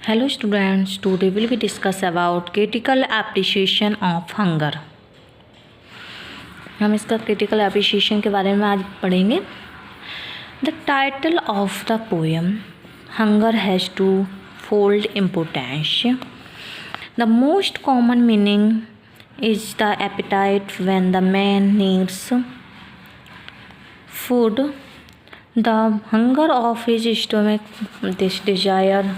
Hello students, today will be discuss about critical appreciation of hunger। हम इसका critical appreciation के बारे में आज पढ़ेंगे। The title of the poem hunger has two fold importance. The most common meaning is the appetite when the man needs food. The hunger of his stomach, this desire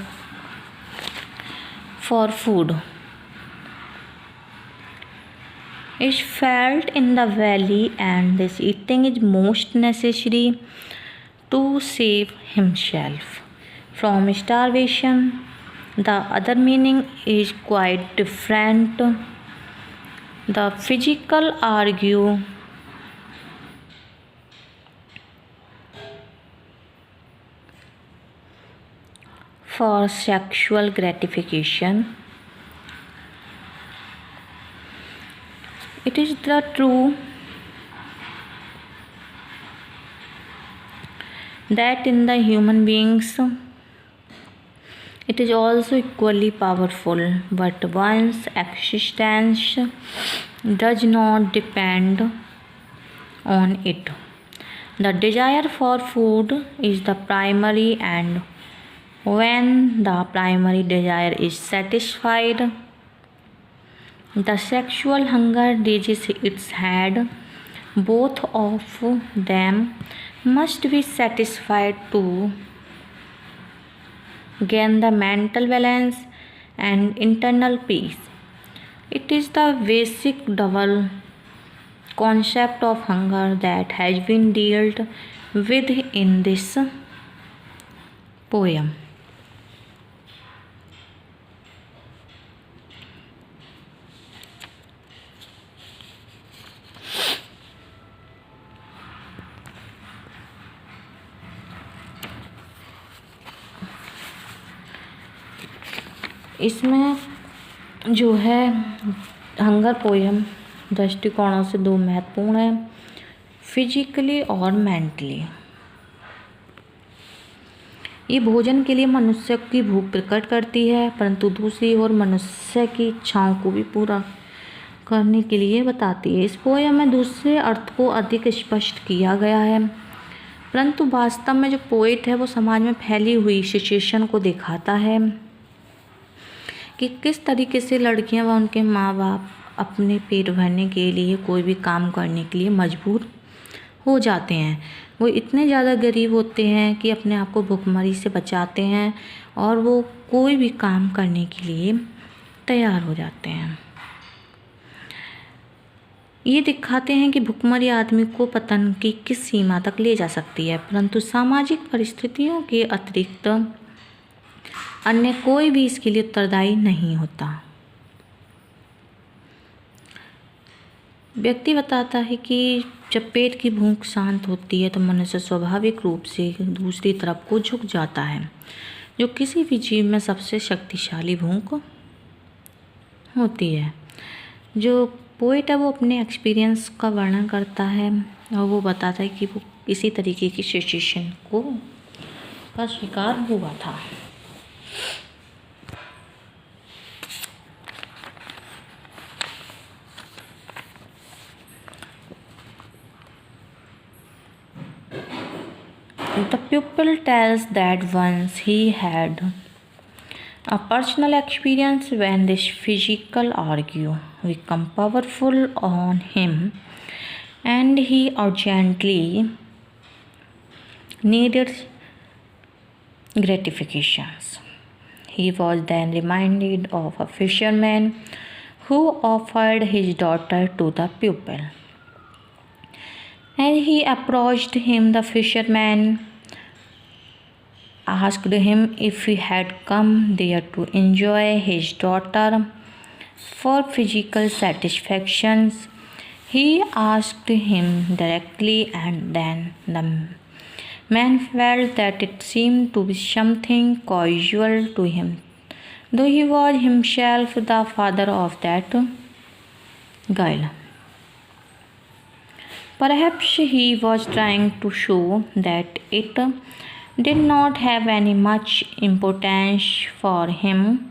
for food, is felt in the belly, and this eating is most necessary to save himself from starvation. The other meaning is quite different. The physical argue for sexual gratification. It is the true that in the human beings it is also equally powerful, but one's existence does not depend on it. The desire for food is the primary, and when the primary desire is satisfied, the sexual hunger raises its head. Both of them must be satisfied to gain the mental balance and internal peace. It is the basic double concept of hunger that has been dealt with in this poem. इसमें जो है hunger poem दृष्टिकोणों से दो महत्वपूर्ण है, physically और mentally. ये भोजन के लिए मनुष्य की भूख प्रकट करती है, परंतु दूसरी ओर मनुष्य की इच्छाओं को भी पूरा करने के लिए बताती है। इस पोएम में दूसरे अर्थ को अधिक स्पष्ट किया गया है, परंतु वास्तव में जो पोएट है वो समाज में फैली हुई सिचुएशन को दिखाता है कि किस तरीके से लड़कियां व उनके माँ बाप अपने पेट भरने के लिए कोई भी काम करने के लिए मजबूर हो जाते हैं। वो इतने ज़्यादा गरीब होते हैं कि अपने आप को भुखमरी से बचाते हैं और वो कोई भी काम करने के लिए तैयार हो जाते हैं। ये दिखाते हैं कि भुखमरी आदमी को पतन की किस सीमा तक ले जा सकती है, परंतु सामाजिक परिस्थितियों के अतिरिक्त अन्य कोई भी इसके लिए उत्तरदायी नहीं होता। व्यक्ति बताता है कि जब पेट की भूख शांत होती है तो मनुष्य स्वाभाविक रूप से दूसरी तरफ को झुक जाता है, जो किसी भी जीव में सबसे शक्तिशाली भूख होती है। जो पोएट है वो अपने एक्सपीरियंस का वर्णन करता है और वो बताता है कि वो इसी तरीके की सिचुएशन का शिकार हुआ था। The pupil tells that once he had a personal experience when this physical argue become powerful on him and he urgently needed gratifications. He was then reminded of a fisherman who offered his daughter to the pupil. As he approached him, the fisherman asked him if he had come there to enjoy his daughter for physical satisfactions. He asked him directly, and then the man felt that it seemed to be something casual to him, though he was himself the father of that girl. Perhaps he was trying to show that it did not have any much importance for him.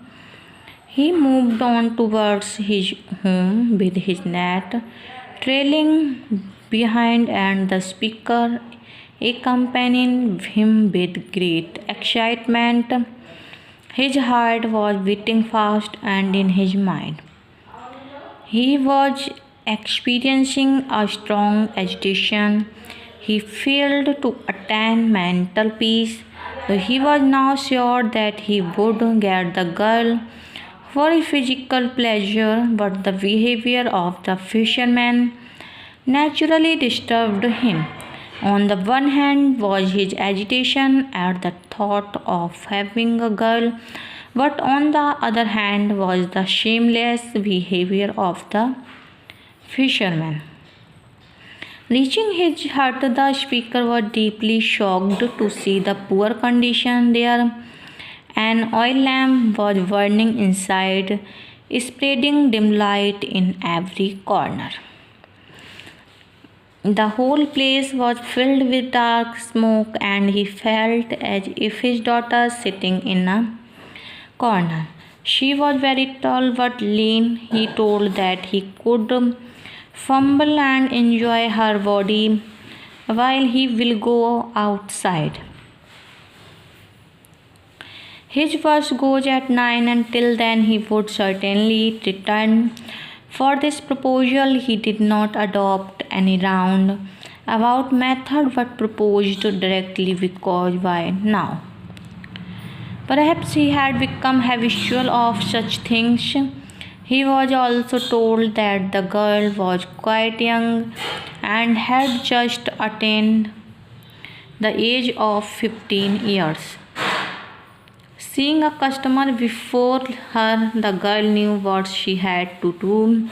He moved on towards his home with his net trailing behind, and the speaker accompanying him with great excitement. His heart was beating fast, and in his mind he was experiencing a strong agitation. He failed to attain mental peace, though he was now sure that he would get the girl for physical pleasure, but the behavior of the fisherman naturally disturbed him. On the one hand was his agitation at the thought of having a girl, but on the other hand was the shameless behavior of the fisherman. Reaching his hut, the speaker was deeply shocked to see the poor condition there. An oil lamp was burning inside, spreading dim light in every corner. The whole place was filled with dark smoke, and he felt as if his daughter sitting in a corner. She was very tall but lean. He told that he could fumble and enjoy her body while he will go outside. His bus goes at 9, and till then he would certainly return. For this proposal he did not adopt any round-about method, but proposed directly, because why now? Perhaps he had become habitual of such things. He was also told that the girl was quite young and had just attained the age of 15 years. Seeing a customer before her, the girl knew what she had to do.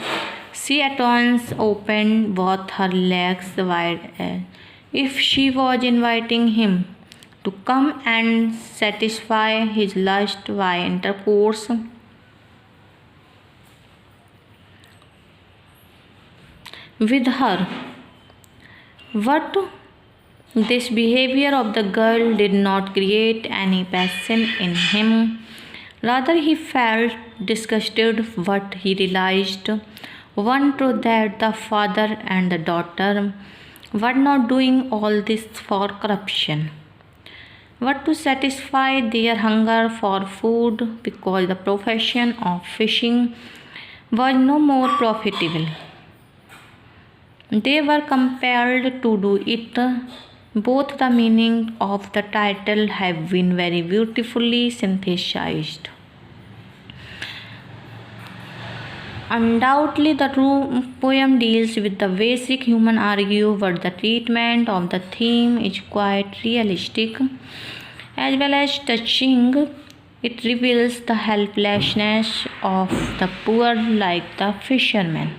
She at once opened both her legs wide as if she was inviting him to come and satisfy his lust by intercourse with her. But this behavior of the girl did not create any passion in him. Rather, he felt disgusted, but he realized one truth, that the father and the daughter were not doing all this for corruption, but to satisfy their hunger for food, because the profession of fishing was no more profitable. They were compelled to do it. Both the meaning of the title have been very beautifully synthesized. Undoubtedly, the poem deals with the basic human argue, but the treatment of the theme is quite realistic as well as touching. It reveals the helplessness of the poor, like the fishermen,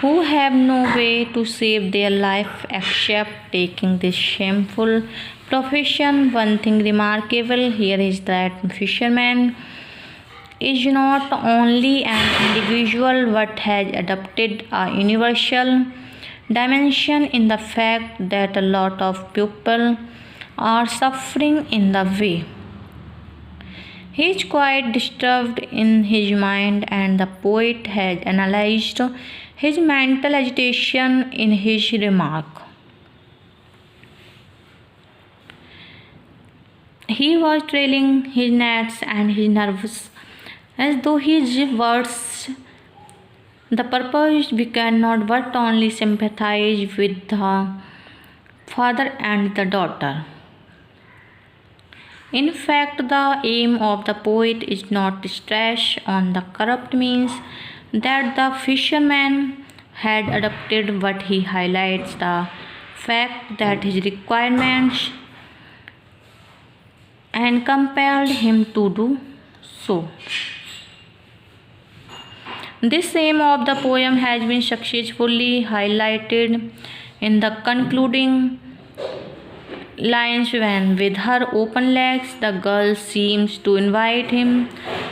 who have no way to save their life except taking this shameful profession. One thing remarkable here is that fisherman is not only an individual but has adopted a universal dimension in the fact that a lot of people are suffering in the way. He is quite disturbed in his mind, and the poet has analyzed his mental agitation in his remark. He was trailing his nets and his nerves as though his words the purpose. We cannot but only sympathize with the father and the daughter. In fact, the aim of the poet is not to stress on the corrupt means that the fisherman had adopted, but he highlights the fact that his requirements and compelled him to do so. This aim of the poem has been successfully highlighted in the concluding lines, when with her open legs the girl seems to invite him,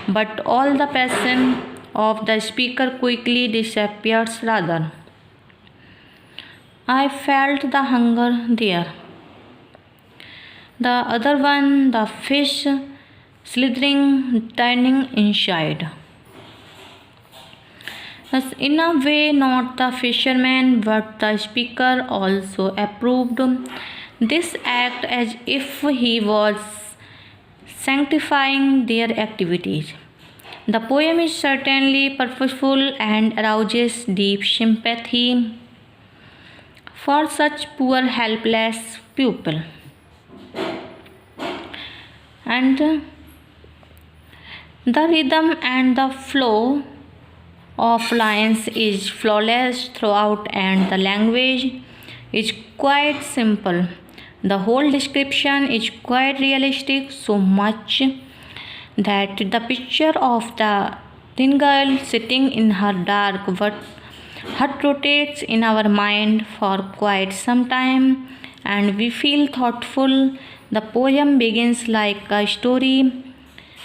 but all the passion of the speaker quickly disappears. Rather, I felt the hunger there. The other one, the fish slithering, turning inside. Thus, in a way, not the fisherman but the speaker also approved this act as if he was sanctifying their activities. The poem is certainly purposeful and arouses deep sympathy for such poor, helpless people. And the rhythm and the flow of lines is flawless throughout, and the language is quite simple. The whole description is quite realistic, so much that the picture of the thin girl sitting in her dark hut rotates in our mind for quite some time, and we feel thoughtful. The poem begins like a story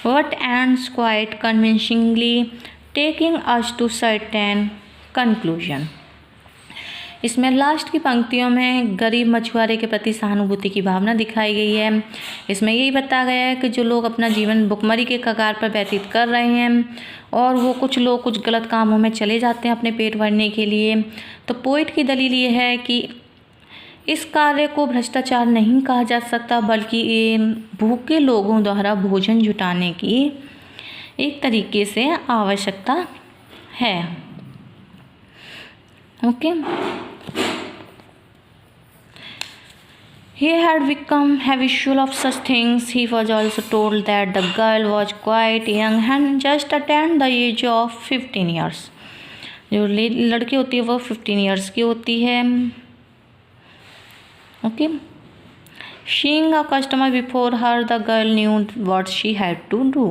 but ends quite convincingly, taking us to certain conclusion. इसमें last की पंक्तियों में गरीब मछुआरे के प्रति सहानुभूति की भावना दिखाई गई है। इसमें यही बताया गया है कि जो लोग अपना जीवन भुखमरी के कगार पर व्यतीत कर रहे हैं और वो कुछ लोग कुछ गलत कामों में चले जाते हैं अपने पेट भरने के लिए, तो पोइट की दलील ये है कि इस कार्य को भ्रष्टाचार नहीं कहा जा सकता, बल्कि ये भूखे लोगों द्वारा भोजन जुटाने की एक तरीके से आवश्यकता है। Okay, he had become habitual of such things. He was also told that the girl was quite young and just attained the age of 15 years. जो लड़की होती है वो 15 years की होती है। Okay, seeing a customer before her, the girl knew what she had to do.